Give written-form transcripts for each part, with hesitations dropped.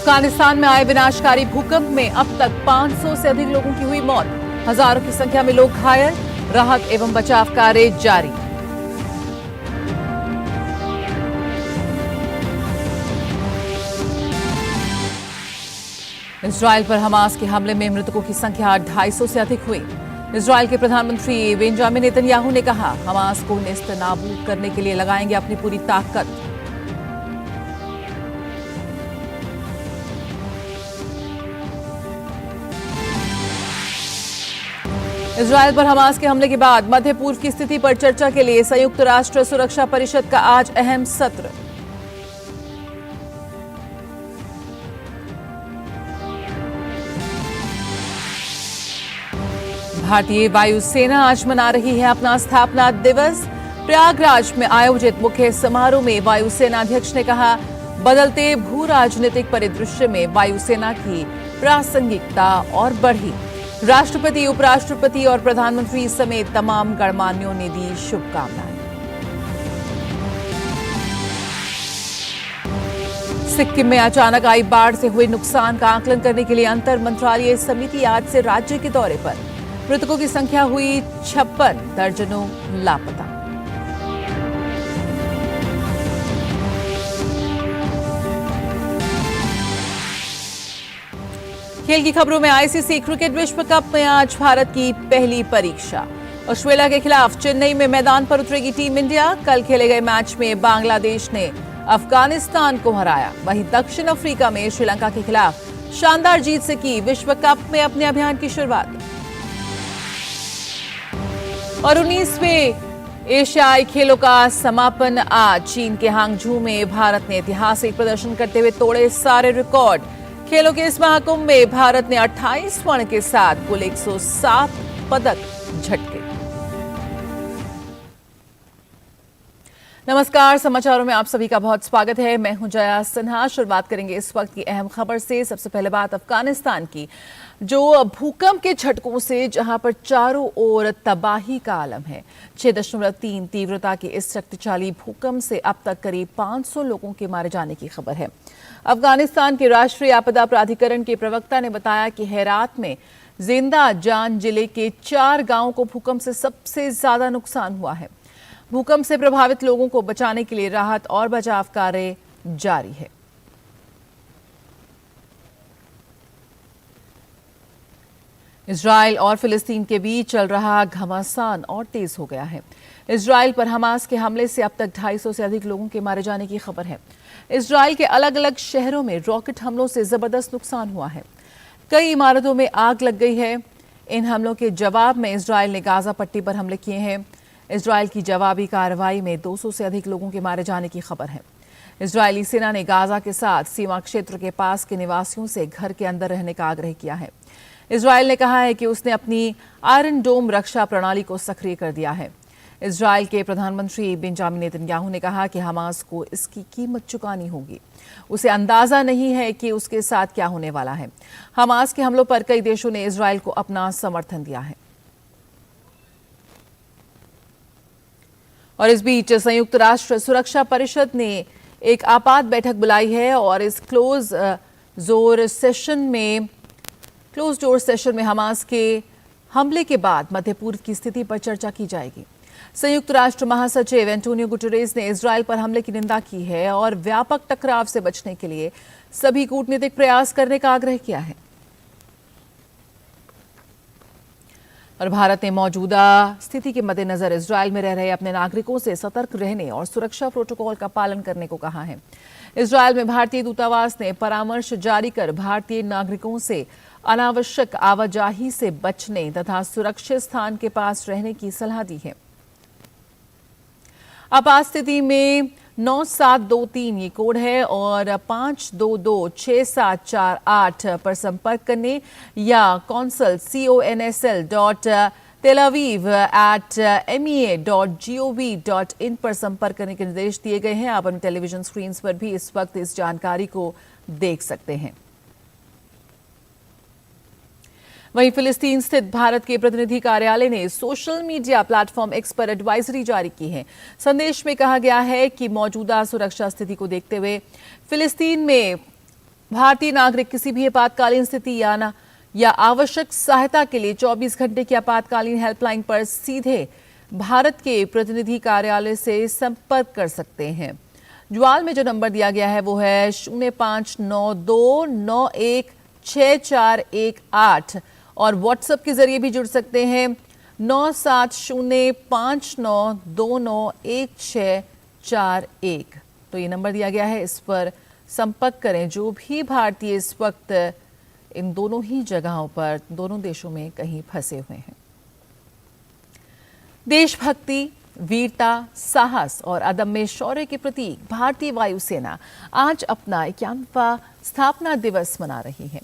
अफगानिस्तान में आए विनाशकारी भूकंप में अब तक 500 से अधिक लोगों की हुई मौत, हजारों की संख्या में लोग घायल, राहत एवं बचाव कार्य जारी। इजरायल पर हमास के हमले में मृतकों की संख्या 250 से अधिक हुई। इजरायल के प्रधानमंत्री बेंजामिन नेतन्याहू ने कहा, हमास को नेस्तनाबूद करने के लिए लगाएंगे अपनी पूरी ताकत। इजरायल पर हमास के हमले के बाद मध्य पूर्व की स्थिति पर चर्चा के लिए संयुक्त राष्ट्र सुरक्षा परिषद का आज अहम सत्र। भारतीय वायुसेना आज मना रही है अपना स्थापना दिवस। प्रयागराज में आयोजित मुख्य समारोह में वायुसेना अध्यक्ष ने कहा, बदलते भू राजनीतिक परिदृश्य में वायुसेना की प्रासंगिकता और बढ़ी। राष्ट्रपति, उपराष्ट्रपति और प्रधानमंत्री समेत तमाम गणमान्यों ने दी शुभकामनाएं। सिक्किम में अचानक आई बाढ़ से हुए नुकसान का आकलन करने के लिए अंतर मंत्रालयीय समिति आज से राज्य के दौरे पर। मृतकों की संख्या हुई 56, दर्जनों लापता। खेल की खबरों में आईसीसी क्रिकेट विश्व कप में आज भारत की पहली परीक्षा। ऑस्ट्रेलिया के खिलाफ चेन्नई में मैदान पर उतरेगी टीम इंडिया। कल खेले गए मैच में बांग्लादेश ने अफगानिस्तान को हराया। वहीं दक्षिण अफ्रीका में श्रीलंका के खिलाफ शानदार जीत से की विश्व कप में अपने अभियान की शुरुआत। और 19वें एशियाई खेलों का समापन आज चीन के हांगझू में भारत ने ऐतिहासिक प्रदर्शन करते हुए तोड़े सारे रिकॉर्ड। खेलों के इस महाकुंभ में भारत ने 28 स्वर्ण के साथ कुल 107 पदक झटके। नमस्कार, समाचारों में आप सभी का बहुत स्वागत है। मैं हूं जया सिन्हा। शुरुआत करेंगे इस वक्त की अहम खबर से। सबसे पहले बात अफगानिस्तान की, जो भूकंप के झटकों से जहां पर चारों ओर तबाही का आलम है। 6.3 तीव्रता के इस शक्तिशाली भूकंप से अब तक करीब 500 लोगों के मारे जाने की खबर है। अफगानिस्तान के राष्ट्रीय आपदा प्राधिकरण के प्रवक्ता ने बताया कि हेरात में जिंदा जान जिले के 4 गांवों को भूकंप से सबसे ज्यादा नुकसान हुआ है। भूकंप से प्रभावित लोगों को बचाने के लिए राहत और बचाव कार्य जारी है। इजरायल और फिलिस्तीन के बीच चल रहा घमासान और तेज हो गया है। इजरायल पर हमास के हमले से अब तक 250 से अधिक लोगों के मारे जाने की खबर है। इजरायल के अलग अलग शहरों में रॉकेट हमलों से जबरदस्त नुकसान हुआ है। कई इमारतों में आग लग गई है। इन हमलों के जवाब में इजरायल ने गाजा पट्टी पर हमले किए हैं। इजरायल की जवाबी कार्रवाई में 200 से अधिक लोगों के मारे जाने की खबर है। इजरायली सेना ने गाजा के साथ सीमा क्षेत्र के पास के निवासियों से घर के अंदर रहने का आग्रह किया है। इजरायल ने कहा है कि उसने अपनी आयरन डोम रक्षा प्रणाली को सक्रिय कर दिया है। इजरायल के प्रधानमंत्री बेंजामिन नेतन्याहू ने कहा कि हमास को इसकी कीमत चुकानी होगी। उसे अंदाजा नहीं है कि उसके साथ क्या होने वाला है। हमास के हमलों पर कई देशों ने इजरायल को अपना समर्थन दिया है। और इस बीच संयुक्त राष्ट्र सुरक्षा परिषद ने एक आपात बैठक बुलाई है और इस क्लोज डोर सेशन में हमास के हमले के बाद मध्य पूर्व की स्थिति पर चर्चा की जाएगी। संयुक्त राष्ट्र महासचिव एंटोनियो गुटेरेस ने इजरायल पर हमले की निंदा की है और व्यापक टकराव से बचने के लिए सभी कूटनीतिक प्रयास करने का आग्रह किया है। और भारत ने मौजूदा स्थिति के मद्देनजर इजरायल में रह रहे अपने नागरिकों से सतर्क रहने और सुरक्षा प्रोटोकॉल का पालन करने को कहा है। इजरायल में भारतीय दूतावास ने परामर्श जारी कर भारतीय नागरिकों से अनावश्यक आवाजाही से बचने तथा सुरक्षित स्थान के पास रहने की सलाह दी है। आपात स्थिति में 9723 ये कोड है और 5226748 पर संपर्क करने या कौंसल consulaviv@mea.gov.in पर संपर्क करने के निर्देश दिए गए हैं। आप अपनी टेलीविजन स्क्रीन पर भी इस वक्त इस जानकारी को देख सकते हैं। वहीं फिलिस्तीन स्थित भारत के प्रतिनिधि कार्यालय ने सोशल मीडिया प्लेटफॉर्म एक्स पर एडवाइजरी जारी की है। संदेश में कहा गया है कि मौजूदा सुरक्षा स्थिति को देखते हुए फिलिस्तीन में भारतीय नागरिक किसी भी आपातकालीन स्थिति या आवश्यक सहायता के लिए 24 घंटे की आपातकालीन हेल्पलाइन पर सीधे भारत के प्रतिनिधि कार्यालय से संपर्क कर सकते हैं। ज्वाल में जो नंबर दिया गया है वो है 0592916418 और व्हाट्सएप के जरिए भी जुड़ सकते हैं 9705929161। तो ये नंबर दिया गया है, इस पर संपर्क करें। जो भी भारतीय इस वक्त इन दोनों ही जगहों पर, दोनों देशों में कहीं फंसे हुए हैं। देशभक्ति, वीरता, साहस और अदम्य शौर्य के प्रतीक भारतीय वायुसेना आज अपना 51वां स्थापना दिवस मना रही है।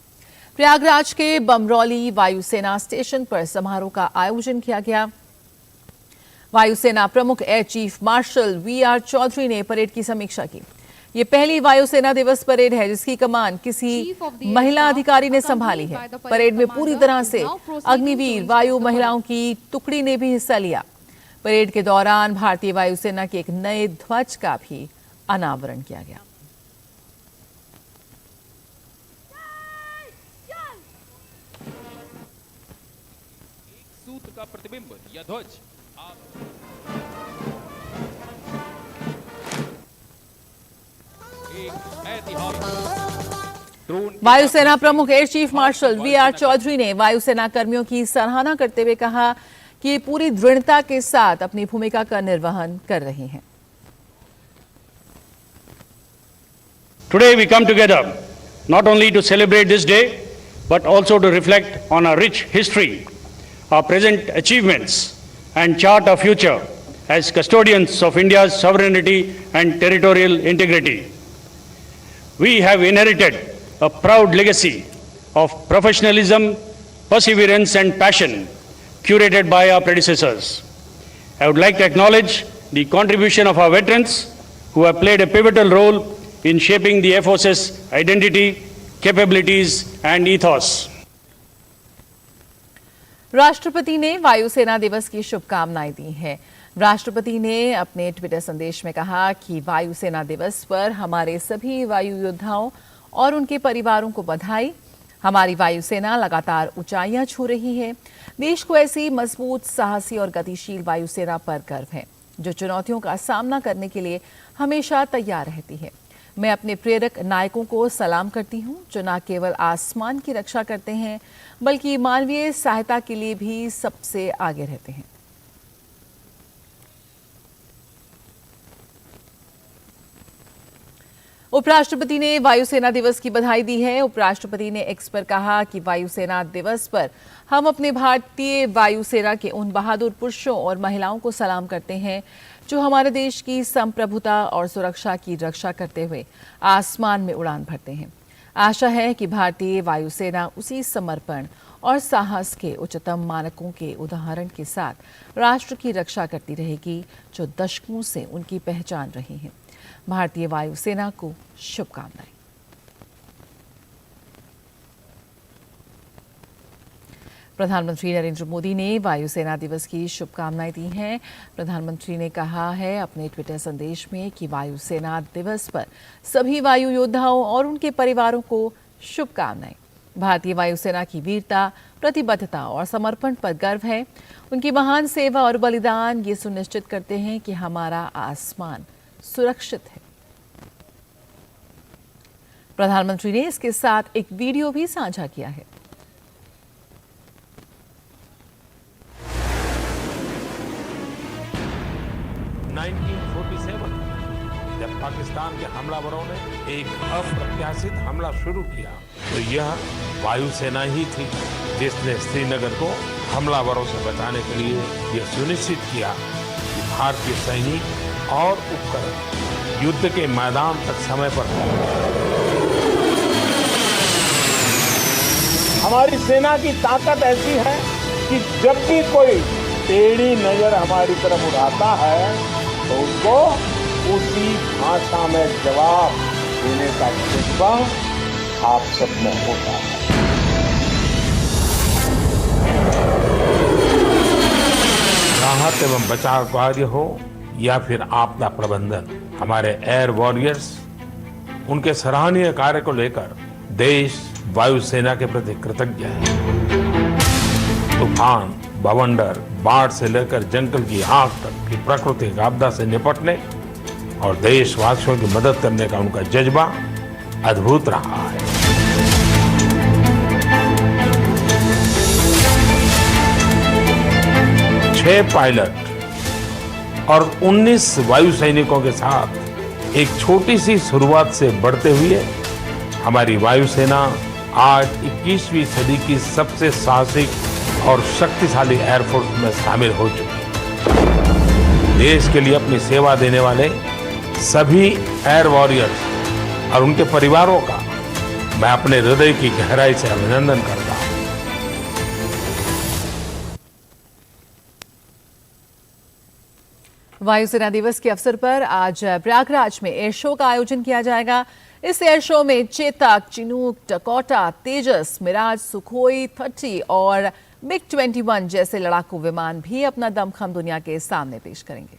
प्रयागराज के बमरौली वायुसेना स्टेशन पर समारोह का आयोजन किया गया। वायुसेना प्रमुख air chief marshal VR Chaudhari ने परेड की समीक्षा की। ये पहली वायुसेना दिवस परेड है जिसकी कमान किसी महिला अधिकारी ने संभाली है। परेड में पूरी तरह से अग्निवीर वायु महिलाओं की टुकड़ी ने भी हिस्सा लिया। परेड के दौरान भारतीय वायुसेना के एक नए ध्वज का भी अनावरण किया गया। एक सूत्र का प्रतिबिंब या ध्वज वायुसेना प्रमुख air chief marshal VR Chaudhari ने वायुसेना कर्मियों की सराहना करते हुए कहा कि पूरी दृढ़ता के साथ अपनी भूमिका का निर्वहन कर रहे हैं। Today we come together not only to celebrate this day but also to reflect on our rich history, our present achievements and chart our future as custodians of India's sovereignty and territorial integrity. We have inherited a proud legacy of professionalism, perseverance and passion curated by our predecessors. I would like to acknowledge the contribution of our veterans who have played a pivotal role in shaping the Air Force's identity, capabilities and ethos. राष्ट्रपति ने वायुसेना दिवस की शुभकामनाएं दी हैं। राष्ट्रपति ने अपने ट्विटर संदेश में कहा कि वायुसेना दिवस पर हमारे सभी वायु योद्धाओं और उनके परिवारों को बधाई। हमारी वायुसेना लगातार ऊंचाइयां छू रही है। देश को ऐसी मजबूत, साहसी और गतिशील वायुसेना पर गर्व है जो चुनौतियों का सामना करने के लिए हमेशा तैयार रहती है। मैं अपने प्रेरक नायकों को सलाम करती हूं जो न केवल आसमान की रक्षा करते हैं बल्कि मानवीय सहायता के लिए भी सबसे आगे रहते हैं। उपराष्ट्रपति ने वायुसेना दिवस की बधाई दी है। उपराष्ट्रपति ने एक्स पर कहा कि वायुसेना दिवस पर हम अपने भारतीय वायुसेना के उन बहादुर पुरुषों और महिलाओं को सलाम करते हैं जो हमारे देश की संप्रभुता और सुरक्षा की रक्षा करते हुए आसमान में उड़ान भरते हैं। आशा है कि भारतीय वायुसेना उसी समर्पण और साहस के उच्चतम मानकों के उदाहरण के साथ राष्ट्र की रक्षा करती रहेगी जो दशकों से उनकी पहचान रही है। भारतीय वायुसेना को शुभकामनाएं। प्रधानमंत्री नरेंद्र मोदी ने वायुसेना दिवस की शुभकामनाएं दी हैं। प्रधानमंत्री ने कहा है अपने ट्विटर संदेश में कि वायुसेना दिवस पर सभी वायु योद्धाओं और उनके परिवारों को शुभकामनाएं। भारतीय वायुसेना की वीरता, प्रतिबद्धता और समर्पण पर गर्व है। उनकी महान सेवा और बलिदान ये सुनिश्चित करते हैं कि हमारा आसमान सुरक्षित है। प्रधानमंत्री ने इसके साथ एक वीडियो भी साझा किया है। जब पाकिस्तान के हमलावरों ने एक अप्रत्याशित हमला शुरू किया तो यह वायुसेना ही थी जिसने श्रीनगर को हमलावरों से बचाने के लिए यह सुनिश्चित किया कि भारतीय सैनिक और उपकरण युद्ध के मैदान तक समय पर पहुंचे। हमारी सेना की ताकत ऐसी है कि जब भी कोई टेढ़ी नजर हमारी तरफ उठाता है तो उसको उसी भाषा में जवाब देने का जज्बा आप सब में होता है। राहत एवं बचाव कार्य हो या फिर आपदा प्रबंधन, हमारे एयर वॉरियर्स उनके सराहनीय कार्य को लेकर देश वायुसेना के प्रति कृतज्ञ है। तूफान, बवंडर, बाढ़ से लेकर जंगल की आग तक की प्राकृतिक आपदा से निपटने और देशवासियों की मदद करने का उनका जज्बा अद्भुत रहा है। छह पायलट और 19 वायु सैनिकों के साथ एक छोटी सी शुरुआत से बढ़ते हुए हमारी वायुसेना आज 21वीं सदी की सबसे साहसिक और शक्तिशाली एयरफोर्स में शामिल हो चुकी है। देश के लिए अपनी सेवा देने वाले सभी एयर वॉरियर्स और उनके परिवारों का मैं अपने हृदय की गहराई से अभिनंदन करता हूं। वायुसेना दिवस के अवसर पर आज प्रयागराज में एयर शो का आयोजन किया जाएगा। इस एयर शो में चेतक, चिनूक, डकोटा, तेजस, मिराज, सुखोई 30 और मिग 21 जैसे लड़ाकू विमान भी अपना दमखम दुनिया के सामने पेश करेंगे।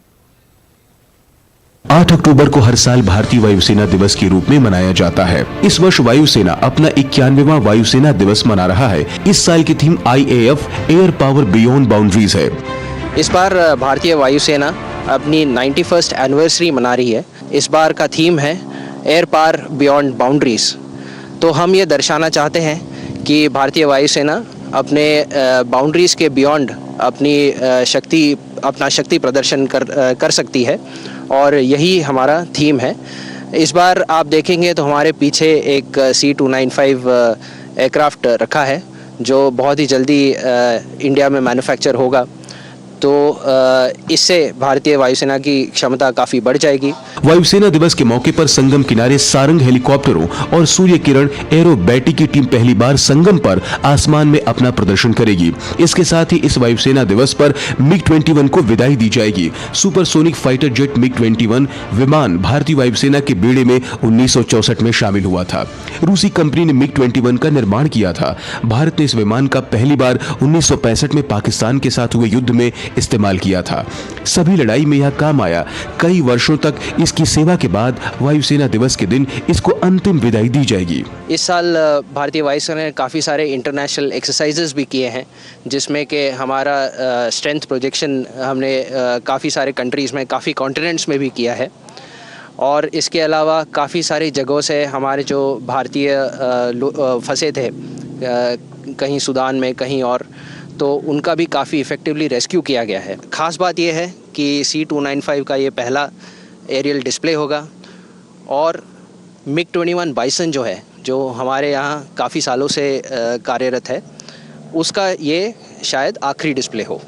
8 अक्टूबर को हर साल भारतीय वायुसेना दिवस के रूप में मनाया जाता है। इस वर्ष वायुसेना अपना 91वां वायुसेना दिवस मना रहा है। इस साल की theme IAF air power beyond boundaries है। इस बार भारतीय वायुसेना अपनी 91st एनिवर्सरी मना रही है। इस बार का थीम है एयर पावर बियॉन्ड बाउंड्रीज। तो हम ये दर्शाना चाहते हैं कि भारतीय वायुसेना अपने बाउंड्रीज के बियॉन्ड अपना शक्ति प्रदर्शन कर सकती है और यही हमारा थीम है। इस बार आप देखेंगे तो हमारे पीछे एक C295 एयरक्राफ्ट रखा है जो बहुत ही जल्दी इंडिया में मैन्युफैक्चर होगा। तो इससे भारतीय वायुसेना की क्षमता काफी बढ़ जाएगी। वायुसेना दिवस के मौके पर संगम किनारे सारंग हेलीकॉप्टरों और सूर्य किरण एरोबैटिक की टीम पहली बार संगम पर आसमान में अपना प्रदर्शन करेगी। इसके साथ ही इस वायुसेना दिवस पर मिग 21 को विदाई दी जाएगी। सुपरसोनिक फाइटर जेट मिग 21 विमान भारतीय वायुसेना के बेड़े में 1964 में शामिल हुआ था। रूसी कंपनी ने मिग 21 का निर्माण किया था। भारत ने इस विमान का पहली बार 1965 में पाकिस्तान के साथ हुए युद्ध में इस्तेमाल किया था। सभी लड़ाई में यह काम आया। कई वर्षों तक इसकी सेवा के बाद वायुसेना दिवस के दिन इसको अंतिम विदाई दी जाएगी। इस साल भारतीय वायुसेना ने काफ़ी सारे इंटरनेशनल एक्सरसाइजेस भी किए हैं, जिसमें कि हमारा स्ट्रेंथ प्रोजेक्शन हमने काफ़ी सारे कंट्रीज़ में, काफ़ी कॉन्टिनेंट्स में भी किया है। और इसके अलावा काफ़ी सारी जगहों से हमारे जो भारतीय फंसे थे, कहीं सूडान में, कहीं और, तो उनका भी काफ़ी इफ़ेक्टिवली रेस्क्यू किया गया है। ख़ास बात यह है कि C295 का ये पहला एरियल डिस्प्ले होगा और मिग 21 बाइसन जो है, जो हमारे यहाँ काफ़ी सालों से कार्यरत है, उसका ये शायद आखिरी डिस्प्ले हो।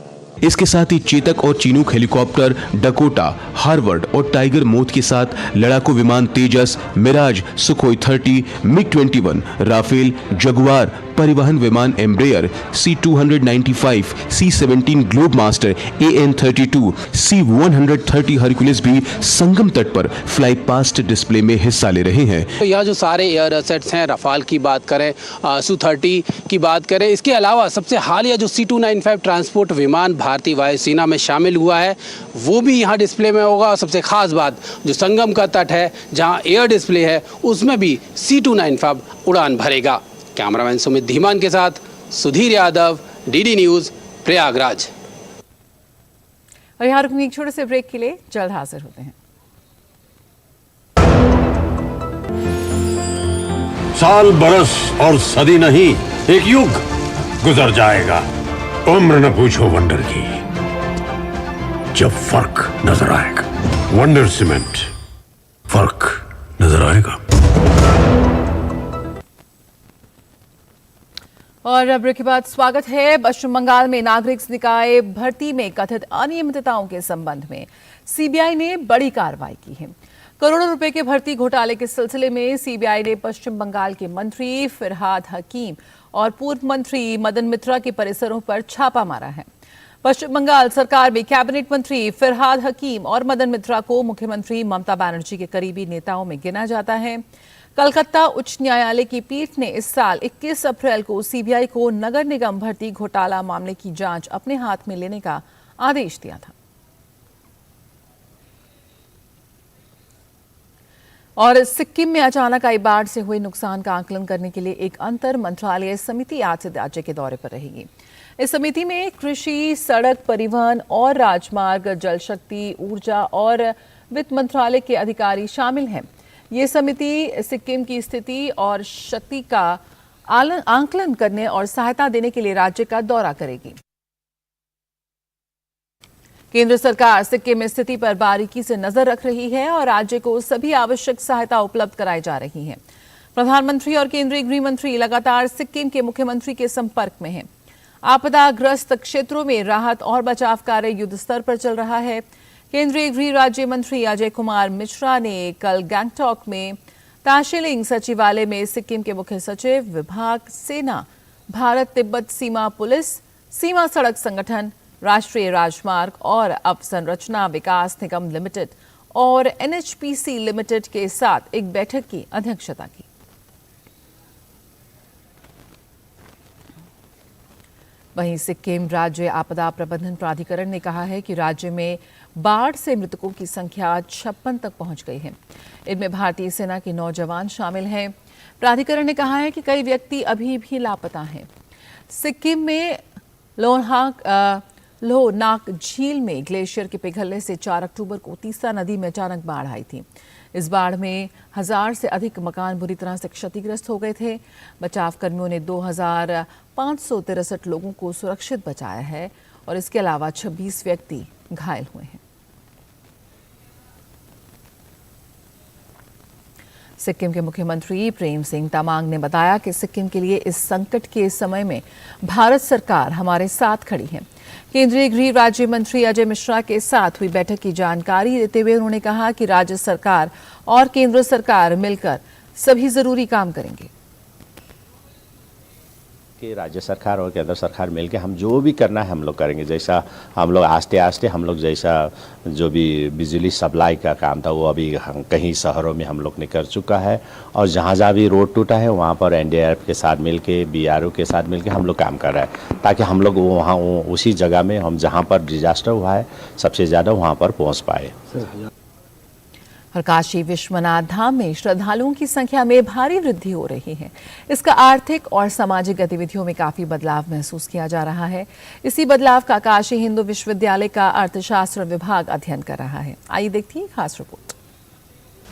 इसके साथ ही चेतक और चिनूक हेलीकॉप्टर, डकोटा, हार्वर्ड और टाइगर मोथ के साथ लड़ाकू विमान Tejas, Mirage, Sukhoi 30, MiG 21, Rafale, Jaguar, परिवहन विमान Embraer, C295, C-17 globe master, AN-32, C-130 Hercules भी संगम तट पर फ्लाई पास्ट डिस्प्ले में हिस्सा ले रहे हैं। तो यह जो सारे एयर एसेट्स हैं, रफाल की बात करें, Su-30 की बात करें, इसके अलावा सबसे हालिया जो C-295 ट्रांसपोर्ट विमान भारतीय वायुसेना में शामिल हुआ है, वो भी यहाँ डिस्प्ले में होगा। और सबसे खास बात, जो संगम का तट है जहाँ एयर डिस्प्ले है, उसमें भी C-295 उड़ान भरेगा। कैमरामैन सुमित धीमान के साथ सुधीर यादव, DD न्यूज, प्रयागराज। और यहाँ रुकेंगे एक छोटे से ब्रेक के लिए, जल्द हाजिर होते हैं। साल, बरस और सदी नहीं, एक युग गुजर जाएगा। उम्र न पूछो वंडर की, जब फर्क नजर आएगा। वंडर सीमेंट, फर्क नजर आएगा। और ब्रेक के बाद स्वागत है। पश्चिम बंगाल में नागरिक निकाय भर्ती में कथित अनियमितताओं के संबंध में सीबीआई ने बड़ी कार्रवाई की है। करोड़ों रुपए के भर्ती घोटाले के सिलसिले में सीबीआई ने पश्चिम बंगाल के मंत्री फिरहाद हकीम और पूर्व मंत्री मदन मित्रा के परिसरों पर छापा मारा है। पश्चिम बंगाल सरकार में कैबिनेट मंत्री फिरहाद हकीम और मदन मित्रा को मुख्यमंत्री ममता बनर्जी के करीबी नेताओं में गिना जाता है। कलकत्ता उच्च न्यायालय की पीठ ने इस साल 21 अप्रैल को सीबीआई को नगर निगम भर्ती घोटाला मामले की जांच अपने हाथ में लेने का आदेश दिया था। और सिक्किम में अचानक आई बाढ़ से हुए नुकसान का आकलन करने के लिए एक अंतर मंत्रालय समिति आज से राज्य के दौरे पर रहेगी। इस समिति में कृषि, सड़क परिवहन और राजमार्ग, जल शक्ति, ऊर्जा और वित्त मंत्रालय के अधिकारी शामिल हैं। ये समिति सिक्किम की स्थिति और क्षति का आकलन करने और सहायता देने के लिए राज्य का दौरा करेगी। केंद्र सरकार सिक्किम में स्थिति पर बारीकी से नजर रख रही है और राज्य को सभी आवश्यक सहायता उपलब्ध कराई जा रही है। प्रधानमंत्री और केंद्रीय गृह मंत्री लगातार सिक्किम के मुख्यमंत्री के संपर्क में हैं। आपदाग्रस्त क्षेत्रों में राहत और बचाव कार्य युद्ध स्तर पर चल रहा है। केंद्रीय गृह राज्य मंत्री अजय कुमार मिश्रा ने कल गैंगटॉक में ताशिलिंग सचिवालय में सिक्किम के मुख्य सचिव, विभाग, सेना, भारत तिब्बत सीमा पुलिस, सीमा सड़क संगठन, राष्ट्रीय राजमार्ग और अवसंरचना विकास निगम लिमिटेड और NHPC लिमिटेड के साथ एक बैठक की अध्यक्षता की। वहीं सिक्किम राज्य आपदा प्रबंधन प्राधिकरण ने कहा है कि राज्य में बाढ़ से मृतकों की संख्या 56 तक पहुंच गई है। इनमें भारतीय सेना के 9 जवान शामिल हैं। प्राधिकरण ने कहा है कि कई व्यक्ति अभी भी लापता हैं। सिक्किम में लोहनाक झील में ग्लेशियर के पिघलने से 4 अक्टूबर को तीस्ता नदी में अचानक बाढ़ आई थी। इस बाढ़ में 1000 से अधिक मकान बुरी तरह से क्षतिग्रस्त हो गए थे। बचाव कर्मियों ने 2563 लोगों को सुरक्षित बचाया है और इसके अलावा 26 व्यक्ति घायल हुए हैं। सिक्किम के मुख्यमंत्री प्रेम सिंह तमांग ने बताया कि सिक्किम के लिए इस संकट के समय में भारत सरकार हमारे साथ खड़ी है। केंद्रीय गृह राज्य मंत्री अजय मिश्रा के साथ हुई बैठक की जानकारी देते हुए उन्होंने कहा कि राज्य सरकार और केंद्र सरकार मिलकर सभी जरूरी काम करेंगे। कि राज्य सरकार और केंद्र सरकार मिलकर हम जो भी करना है हम लोग करेंगे। जैसा हम लोग आस्ते आस्ते हम लोग जैसा जो भी बिजली सप्लाई का काम था वो अभी कहीं शहरों में हम लोग ने कर चुका है और जहाँ जहाँ भी रोड टूटा है वहाँ पर NDRF के साथ मिलके BRO के साथ मिलके हम लोग काम कर रहे हैं ताकि हम लोग वहाँ उसी जगह में हम जहाँ पर डिजास्टर हुआ है सबसे ज़्यादा वहाँ पर पहुँच पाए। और काशी विश्वनाथ धाम में श्रद्धालुओं की संख्या में भारी वृद्धि हो रही है। इसका आर्थिक और सामाजिक गतिविधियों में काफी बदलाव महसूस किया जा रहा है। इसी बदलाव का काशी हिंदू विश्वविद्यालय का अर्थशास्त्र विभाग अध्ययन कर रहा है। आइए देखते हैं खास रिपोर्ट।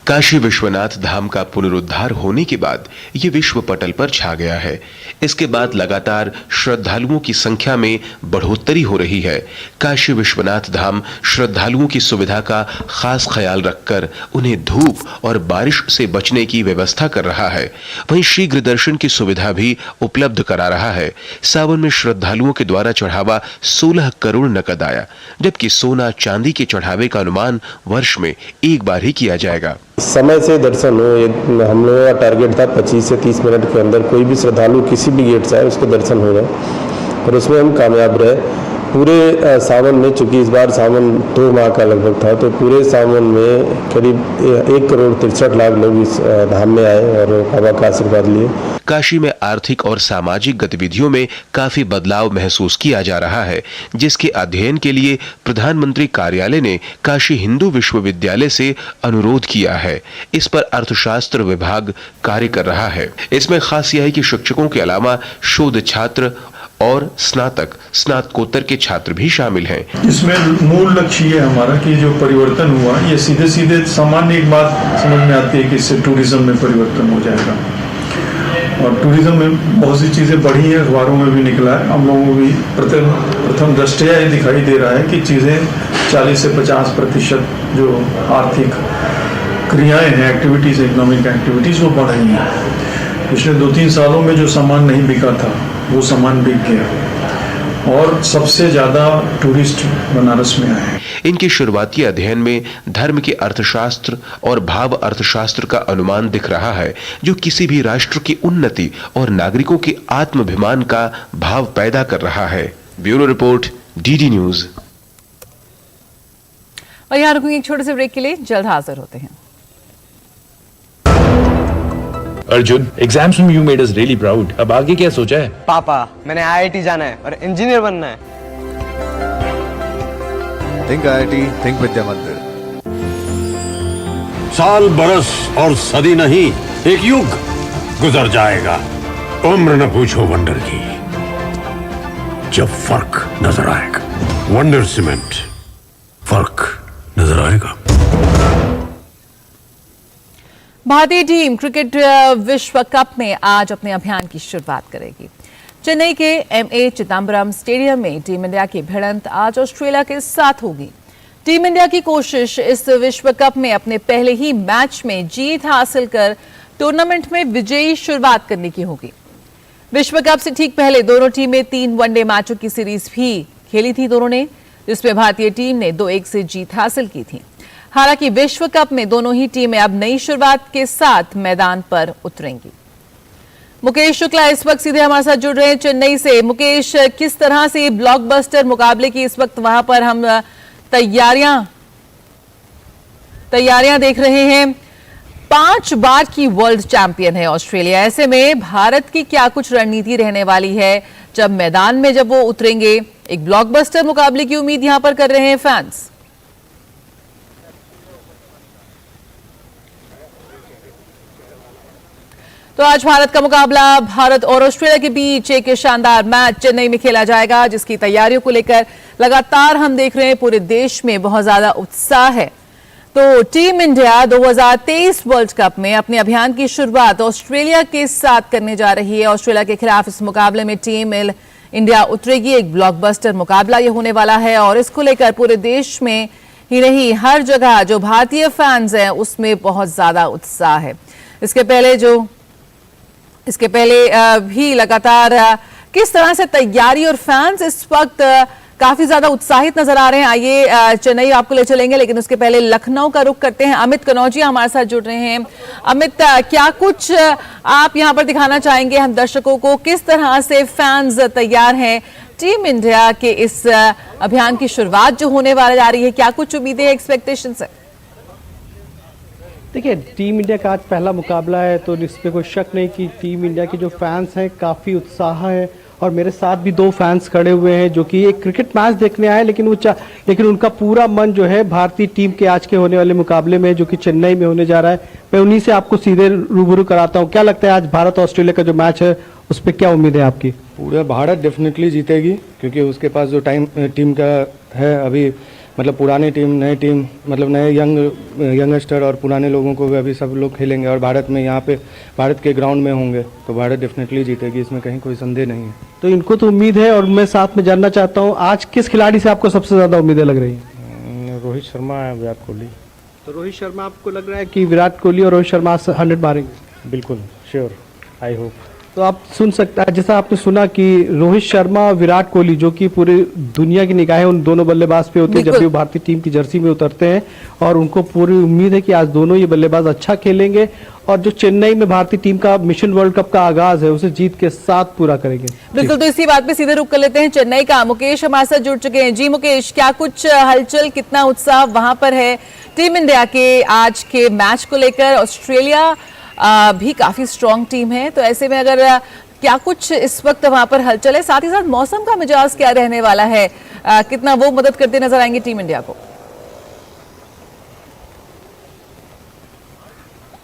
काशी विश्वनाथ धाम का पुनरुद्धार होने के बाद ये विश्व पटल पर छा गया है। इसके बाद लगातार श्रद्धालुओं की संख्या में बढ़ोतरी हो रही है। काशी विश्वनाथ धाम श्रद्धालुओं की सुविधा का खास ख्याल रखकर उन्हें धूप और बारिश से बचने की व्यवस्था कर रहा है। वहीं शीघ्र दर्शन की सुविधा भी उपलब्ध करा रहा है। सावन में श्रद्धालुओं के द्वारा चढ़ावा 16 करोड़ नकद आया, जबकि सोना चांदी के चढ़ावे का अनुमान वर्ष में एक बार ही किया जाएगा। समय से दर्शन हो, हम लोगों का टारगेट था 25 से 30 मिनट के अंदर कोई भी श्रद्धालु किसी भी गेट से आए उसके दर्शन हो रहे और उसमें हम कामयाब रहे। पूरे सावन में, चूंकि इस बार सावन 2 माह का लगभग था, तो पूरे सावन में करीब 1 करोड़ 63 लाख लोग इस धाम में आए और बाबा का आशीर्वाद लिए। काशी में आर्थिक और सामाजिक गतिविधियों में काफी बदलाव महसूस किया जा रहा है, जिसके अध्ययन के लिए प्रधानमंत्री कार्यालय ने काशी हिंदू विश्वविद्यालय से अनुरोध किया है। इस पर अर्थशास्त्र विभाग कार्य कर रहा है। इसमें खास यह है कि शिक्षकों के अलावा शोध छात्र और स्नातकोत्तर के छात्र भी शामिल हैं। इसमें मूल लक्ष्य ये हमारा कि जो परिवर्तन हुआ ये सीधे सीधे सामान्य एक बात समझ में आती है कि इससे टूरिज्म में परिवर्तन हो जाएगा और टूरिज्म में बहुत सी चीज़ें बढ़ी हैं, अखबारों में भी निकला है। हम लोगों को भी प्रथम दृष्टया ये दिखाई दे रहा है कि चीज़ें 40 से 50% जो आर्थिक क्रियाएं हैं, एक्टिविटीज़, इकोनॉमिक एक्टिविटीज़ वो बढ़ रही हैं। पिछले 2-3 सालों में जो सामान नहीं बिका था वो सामान बिक गया और सबसे ज्यादा टूरिस्ट बनारस में आए। इनके शुरुआती अध्ययन में धर्म के अर्थशास्त्र और भाव अर्थशास्त्र का अनुमान दिख रहा है, जो किसी भी राष्ट्र की उन्नति और नागरिकों के आत्माभिमान का भाव पैदा कर रहा है। Bureau report, DD news. और यहाँ रुकेंगे एक छोटे से ब्रेक के लिए, जल्द हाजिर होते हैं। अर्जुन, एग्जाम्स में you made us really proud. अब आगे क्या सोचा है? पापा, मैंने IIT जाना है और इंजीनियर बनना है। थिंक IIT, थिंक विद्या मंदिर। साल बरस और सदी नहीं, एक युग गुजर जाएगा। उम्र न पूछो वंडर की, जब फर्क नजर आएगा। वंडर सीमेंट, फर्क नजर आएगा। भारतीय टीम क्रिकेट विश्व कप में आज अपने अभियान की शुरुआत करेगी। चेन्नई के एमए चिदम्बरम स्टेडियम में टीम इंडिया की भिड़ंत आज ऑस्ट्रेलिया के साथ होगी। टीम इंडिया की कोशिश इस विश्व कप में अपने पहले ही मैच में जीत हासिल कर टूर्नामेंट में विजयी शुरुआत करने की होगी। विश्व कप से ठीक पहले दोनों टीमें 3 वनडे मैचों की सीरीज भी खेली थी दोनों ने, जिसमें भारतीय टीम ने 2-1 से जीत हासिल की थी। हालांकि विश्व कप में दोनों ही टीमें अब नई शुरुआत के साथ मैदान पर उतरेंगी। मुकेश शुक्ला इस वक्त सीधे हमारे साथ जुड़ रहे हैं चेन्नई से। मुकेश, किस तरह से ब्लॉकबस्टर मुकाबले की इस वक्त वहां पर हम तैयारियां देख रहे हैं। 5 बार की वर्ल्ड चैंपियन है ऑस्ट्रेलिया, ऐसे में भारत की क्या कुछ रणनीति रहने वाली है जब मैदान में जब वो उतरेंगे? एक ब्लॉकबस्टर मुकाबले की उम्मीद यहां पर कर रहे हैं फैंस। तो आज भारत का मुकाबला भारत और ऑस्ट्रेलिया के बीच एक शानदार मैच चेन्नई में खेला जाएगा, जिसकी तैयारियों को लेकर लगातार हम देख रहे हैं पूरे देश में बहुत ज्यादा उत्साह है। तो टीम इंडिया 2023 वर्ल्ड कप में अपने अभियान की शुरुआत ऑस्ट्रेलिया के साथ करने जा रही है। ऑस्ट्रेलिया के खिलाफ इस मुकाबले में टीम इंडिया उतरेगी। एक ब्लॉकबस्टर मुकाबला ये होने वाला है और इसको लेकर पूरे देश में ही नहीं, हर जगह जो भारतीय फैंस हैं उसमें बहुत ज्यादा उत्साह है। इसके पहले भी लगातार किस तरह से तैयारी और फैंस इस वक्त काफी ज्यादा उत्साहित नजर आ रहे हैं। आइए चेन्नई आपको ले चलेंगे, लेकिन उसके पहले लखनऊ का रुख करते हैं। अमित कनौजिया हमारे साथ जुड़ रहे हैं। अमित, क्या कुछ आप यहां पर दिखाना चाहेंगे हम दर्शकों को, किस तरह से फैंस तैयार हैं टीम इंडिया के इस अभियान की शुरुआत जो होने वाली जा रही है? क्या कुछ उम्मीदें, एक्सपेक्टेशंस है? देखिए, टीम इंडिया का आज पहला मुकाबला है, तो इस पर कोई शक नहीं कि टीम इंडिया के जो फैंस हैं काफ़ी उत्साह है। और मेरे साथ भी 2 फैंस खड़े हुए हैं जो कि एक क्रिकेट मैच देखने आए, लेकिन उनका पूरा मन जो है भारतीय टीम के आज के होने वाले मुकाबले में जो कि चेन्नई में होने जा रहा है। मैं उन्हीं से आपको सीधे रूबरू कराता हूँ। क्या लगता है आज भारत ऑस्ट्रेलिया का जो मैच है उस पर क्या उम्मीद है आपकी? पूरा भारत डेफिनेटली जीतेगी, क्योंकि उसके पास जो टीम का है अभी, मतलब पुरानी टीम, नई टीम, मतलब नए यंगस्टर और पुराने लोगों को भी अभी सब लोग खेलेंगे और भारत में यहाँ पे भारत के ग्राउंड में होंगे, तो भारत डेफिनेटली जीतेगी, इसमें कहीं कोई संदेह नहीं है। तो इनको तो उम्मीद है, और मैं साथ में जानना चाहता हूँ आज किस खिलाड़ी से आपको सबसे ज़्यादा उम्मीदें लग रही हैं? रोहित शर्मा है, विराट कोहली। तो रोहित शर्मा, आपको लग रहा है कि विराट कोहली और रोहित शर्मा 100 मारेंगे? बिल्कुल श्योर, आई होप। तो आप सुन सकता है, जैसा आपने सुना कि रोहित शर्मा और विराट कोहली जो कि पूरी दुनिया की निगाहें उन दोनों बल्लेबाज पे होती है जब भी वो भारतीय टीम की जर्सी में उतरते हैं, और उनको पूरी उम्मीद है कि आज दोनों ये बल्लेबाज अच्छा खेलेंगे और जो चेन्नई में भारतीय टीम का मिशन वर्ल्ड कप का आगाज है उसे जीत के साथ पूरा करेंगे। बिल्कुल, तो इसी बात पे सीधे रुक कर लेते हैं चेन्नई का। मुकेश हमारे साथ जुड़ चुके हैं। जी मुकेश, क्या कुछ हलचल, कितना उत्साह वहां पर है टीम इंडिया के आज के मैच को लेकर? ऑस्ट्रेलिया भी काफी स्ट्रॉन्ग टीम है, तो ऐसे में अगर क्या कुछ इस वक्त वहां पर हलचल है, साथ ही साथ मौसम का मिजाज क्या रहने वाला है, कितना वो मदद करते नजर आएंगे टीम इंडिया को?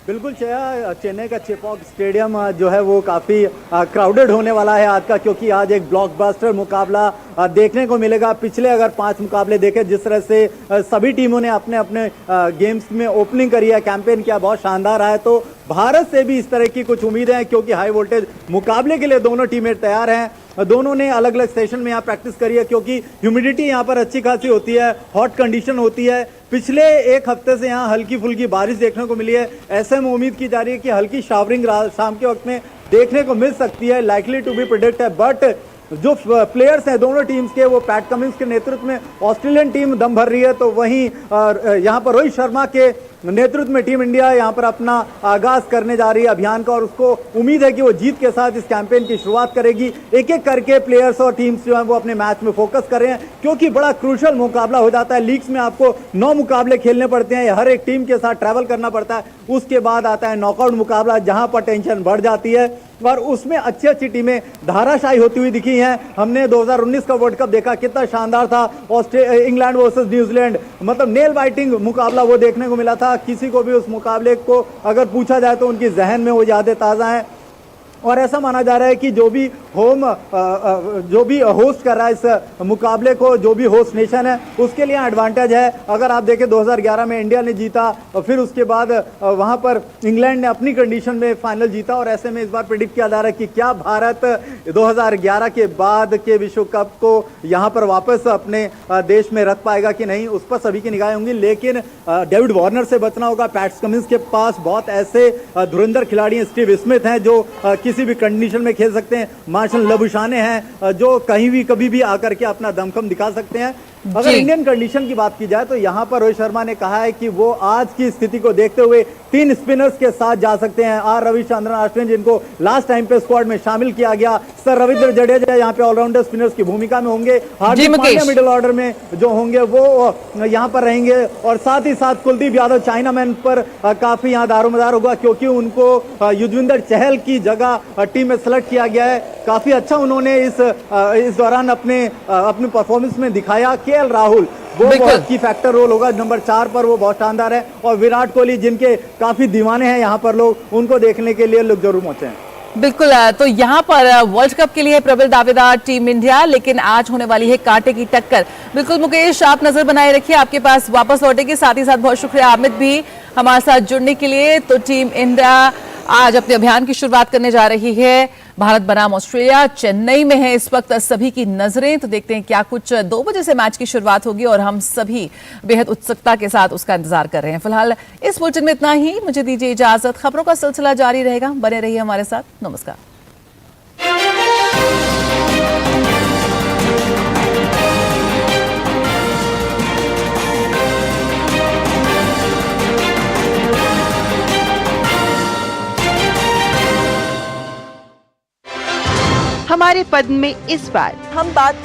बिल्कुल चया, चेन्नई का चेपॉक स्टेडियम जो है वो काफ़ी क्राउडेड होने वाला है आज का, क्योंकि आज एक ब्लॉकबस्टर मुकाबला देखने को मिलेगा। पिछले अगर 5 मुकाबले देखें, जिस तरह से सभी टीमों ने अपने अपने गेम्स में ओपनिंग करी है, कैंपेन किया, बहुत शानदार रहा है। तो भारत से भी इस तरह की कुछ उम्मीदें हैं, क्योंकि हाई वोल्टेज मुकाबले के लिए दोनों टीमें तैयार हैं। दोनों ने अलग अलग सेशन में यहाँ प्रैक्टिस करी है, क्योंकि ह्यूमिडिटी यहाँ पर अच्छी खासी होती है, हॉट कंडीशन होती है। पिछले 1 हफ्ते से यहाँ हल्की फुल्की बारिश देखने को मिली है। ऐसे में उम्मीद की जा रही है कि हल्की शावरिंग शाम के वक्त में देखने को मिल सकती है, लाइकली टू बी प्रेडिक्ट है। बट जो प्लेयर्स हैं दोनों टीम्स के, वो पैट कमिंस के नेतृत्व में ऑस्ट्रेलियन टीम दम भर रही है, तो वहीं यहाँ पर रोहित शर्मा के नेतृत्व में टीम इंडिया यहाँ पर अपना आगाज करने जा रही है अभियान का, और उसको उम्मीद है कि वो जीत के साथ इस कैंपेन की शुरुआत करेगी। एक एक करके प्लेयर्स और टीम्स जो हैं वो अपने मैच में फोकस कर रहे हैं, क्योंकि बड़ा क्रूशल मुकाबला हो जाता है। लीग्स में आपको 9 मुकाबले खेलने पड़ते हैं, हर एक टीम के साथ ट्रैवल करना पड़ता है। उसके बाद आता है नॉकआउट मुकाबला, जहां पर टेंशन बढ़ जाती है। और उसमें अच्छी अच्छी टीमें धाराशायी होती हुई दिखी हैं। हमने 2019 का वर्ल्ड कप देखा, कितना शानदार था। इंग्लैंड वर्सेस न्यूजीलैंड, मतलब नेल बाइटिंग मुकाबला वो देखने को मिला था। किसी को भी उस मुकाबले को अगर पूछा जाए तो उनकी जहन में वो यादें ताज़ा हैं। और ऐसा माना जा रहा है कि जो भी होस्ट कर रहा है इस मुकाबले को, जो भी होस्ट नेशन है, उसके लिए एडवांटेज है। अगर आप देखें 2011 में इंडिया ने जीता और फिर उसके बाद वहां पर इंग्लैंड ने अपनी कंडीशन में फाइनल जीता, और ऐसे में इस बार प्रेडिक्ट किया जा रहा है कि क्या भारत 2011 के बाद के विश्व कप को यहां पर वापस अपने देश में रख पाएगा कि नहीं, उस पर सभी की निगाहें होंगी। लेकिन डेविड वार्नर से बचना होगा। पैट कमिंस के पास बहुत ऐसे धुरंधर खिलाड़ी हैं, स्टीव स्मिथ हैं जो किसी भी कंडीशन में खेल सकते हैं, मार्शल लबुशाने हैं जो कहीं भी कभी भी आकर के अपना दमखम दिखा सकते हैं। अगर इंडियन कंडीशन की बात की जाए तो यहां पर रोहित शर्मा ने कहा है कि वो आज की स्थिति को देखते हुए 3 स्पिनर्स के साथ जा सकते हैं। आर रविचंद्रन अश्विन, जिनको लास्ट टाइम पे स्क्वाड में शामिल किया गया, सर रविंद्र जडेजा यहाँ पे ऑलराउंडर स्पिनर्स की भूमिका में होंगे, हार्दिक पांड्या मिडिल ऑर्डर में जो होंगे वो यहाँ पर रहेंगे, और साथ ही साथ कुलदीप यादव चाइनामैन पर काफी यहाँ दारोमदार होगा, क्योंकि उनको युजवेंद्र चहल की जगह टीम में सेलेक्ट किया गया है। काफी अच्छा उन्होंने इस दौरान अपनी परफॉर्मेंस में दिखाया। केएल राहुल वो बहुत की फैक्टर रोल होगा, नंबर 4 पर वो बहुत शानदार है। और विराट कोहली, जिनके काफी दीवाने हैं यहाँ पर लोग, उनको देखने के लिए लोग जरूर पहुंचे हैं। बिल्कुल, तो यहाँ पर वर्ल्ड कप के लिए प्रबल दावेदार टीम इंडिया, लेकिन आज होने वाली है कांटे की टक्कर। बिल्कुल मुकेश, आप नजर बनाए रखिए, आपके पास वापस लौटेगी। साथ ही साथ बहुत शुक्रिया आमिद भी हमारे साथ जुड़ने के लिए। तो टीम इंडिया आज अपने अभियान की शुरुआत करने जा रही है। भारत बनाम ऑस्ट्रेलिया चेन्नई में है इस वक्त सभी की नजरें, तो देखते हैं क्या कुछ। 2 बजे से मैच की शुरुआत होगी और हम सभी बेहद उत्सुकता के साथ उसका इंतजार कर रहे हैं। फिलहाल इस बुलेटिन में इतना ही, मुझे दीजिए इजाजत। खबरों का सिलसिला जारी रहेगा, बने रहिए हमारे साथ। नमस्कार। हमारे पद में इस बार हम बात